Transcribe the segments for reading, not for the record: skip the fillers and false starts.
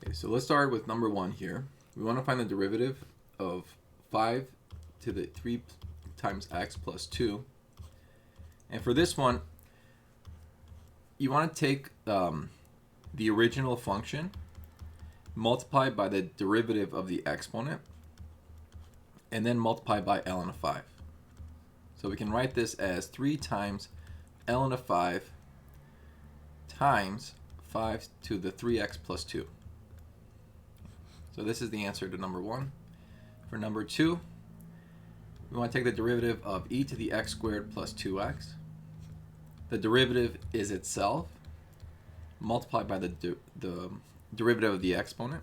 Okay, so let's start with number 1 here. We want to find the derivative of 5 to the 3 times x plus 2. And for this one, you want to take the original function, multiply by the derivative of the exponent, and then multiply by ln of 5. So we can write this as 3 times ln of 5 times 5 to the 3x plus 2. So this is the answer to number 1. For number 2, we want to take the derivative of e to the x squared plus 2x. The derivative is itself multiplied by the derivative of the exponent.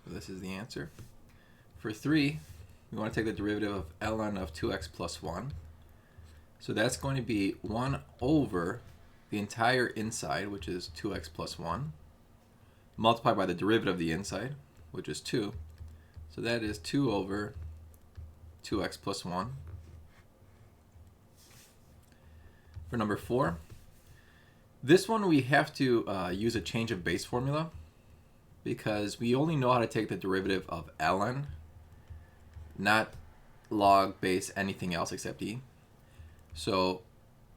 So this is the answer. For 3, we want to take the derivative of ln of 2x plus 1. So that's going to be 1 over the entire inside, which is 2x plus 1, multiplied by the derivative of the inside, which is 2. So that is 2 over 2x plus 1. For number 4, this one we have to use a change of base formula because we only know how to take the derivative of ln, not log, base, anything else except e. So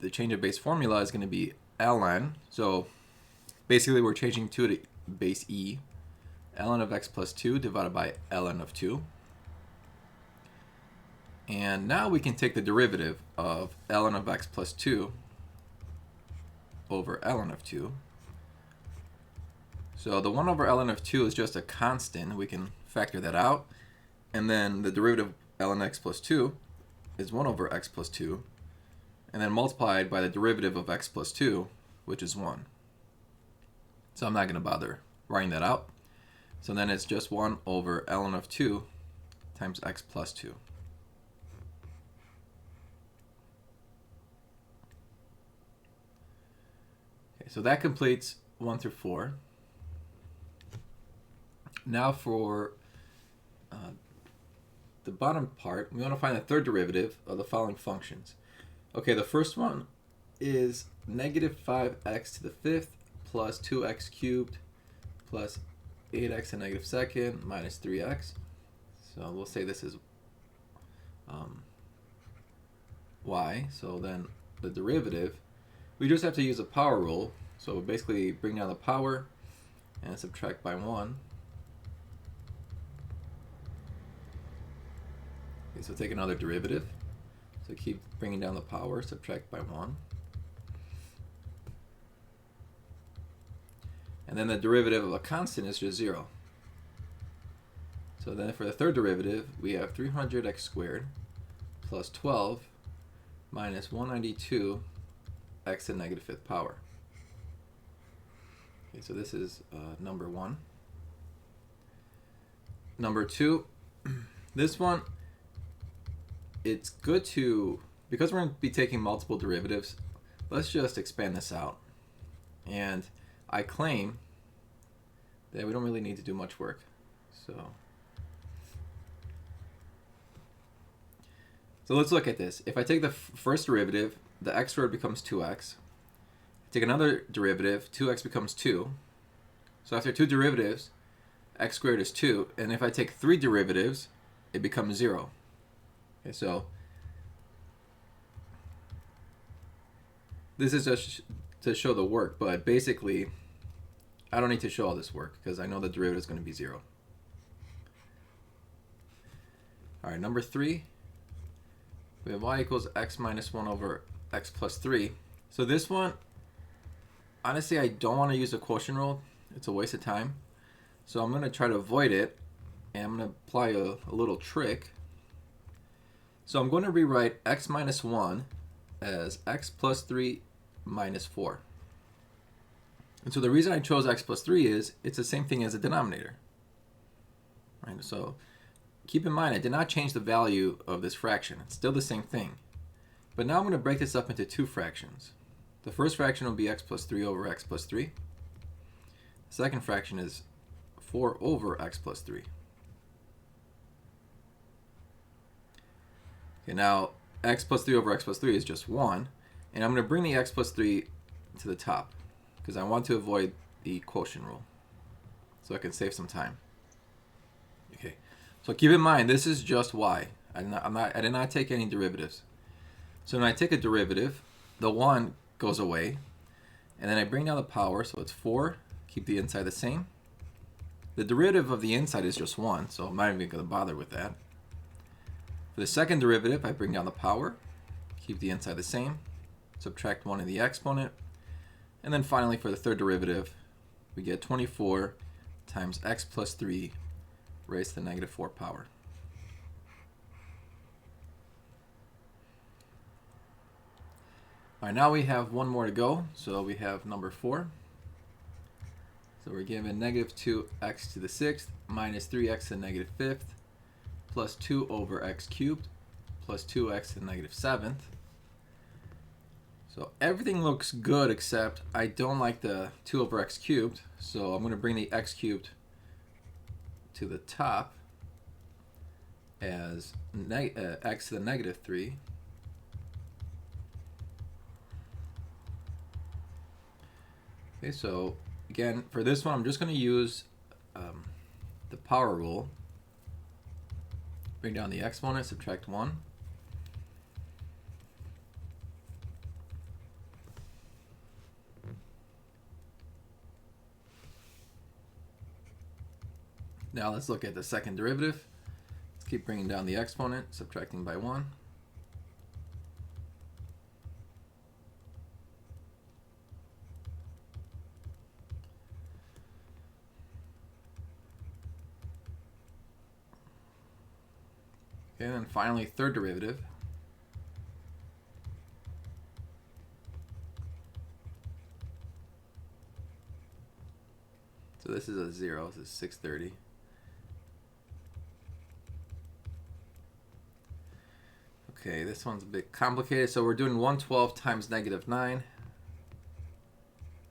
the change of base formula is going to be ln. So basically we're changing 2 to base e. ln of x plus 2 divided by ln of 2. And now we can take the derivative of ln of x plus 2 over ln of 2. So the 1 over ln of 2 is just a constant. We can factor that out. And then the derivative of ln x plus 2 is 1 over x plus 2. And then multiplied by the derivative of x plus 2, which is 1. So I'm not going to bother writing that out. So then it's just 1 over ln of 2 times x plus 2. Okay, so that completes 1 through 4. Now for the bottom part, we want to find the third derivative of the following functions. Okay, the first one is negative 5x to the 5th plus 2x cubed plus 8x to the negative second minus 3x. So we'll say this is y. So then the derivative, we just have to use a power rule. So we'll basically bring down the power and subtract by 1. Okay, so take another derivative. So keep bringing down the power, subtract by 1. And then the derivative of a constant is just 0. So then for the third derivative, we have 300x squared plus 12 minus 192 x to the negative 5th power. Okay, so this is number 1. Number 2, this one, it's good to, because we're going to be taking multiple derivatives, let's just expand this out. And I claim that we don't really need to do much work. So let's look at this. If I take the first derivative, the x squared becomes 2x. Take another derivative, 2x becomes 2. So after 2 derivatives, x squared is 2. And if I take 3 derivatives, it becomes 0. Okay, so this is just to show the work, but basically I don't need to show all this work because I know the derivative is going to be 0. All right, number 3, we have y equals x minus 1 over x plus 3. So this one, honestly, I don't want to use the quotient rule. It's a waste of time. So I'm going to try to avoid it, and I'm going to apply a little trick. So I'm going to rewrite x minus 1 as x plus 3 minus 4. And so the reason I chose x plus 3 is it's the same thing as a denominator. Right? So keep in mind, I did not change the value of this fraction. It's still the same thing. But now I'm going to break this up into 2 fractions. The first fraction will be x plus 3 over x plus 3. The second fraction is 4 over x plus 3. Okay, now x plus 3 over x plus 3 is just 1. And I'm going to bring the x plus 3 to the top. because I want to avoid the quotient rule, so I can save some time. Okay, so keep in mind this is just y. I did not take any derivatives. So when I take a derivative, the 1 goes away, and then I bring down the power, so it's 4. Keep the inside the same. The derivative of the inside is just 1, so I'm not even going to bother with that. For the second derivative, I bring down the power, keep the inside the same, subtract 1 in the exponent, and then finally for the third derivative, we get 24 times x plus 3 raised to the negative 4 power. All right, now we have one more to go, so we have number 4. So we're given negative 2x to the 6th minus 3x to the negative 5th plus 2 over x cubed plus 2x to the negative 7th. So everything looks good except I don't like the 2 over x cubed, so I'm going to bring the x cubed to the top as x to the negative 3. Okay, so again, for this one, I'm just going to use the power rule. Bring down the exponent, subtract 1. Now let's look at the second derivative. Let's keep bringing down the exponent, subtracting by 1. Okay, and then finally, third derivative. So this is a 0, this is 630. Okay, this one's a bit complicated. So we're doing 112 times negative 9.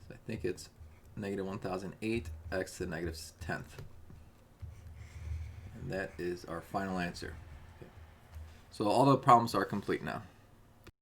So I think it's negative 1008 x to the negative 10th. And that is our final answer. Okay. So all the problems are complete now.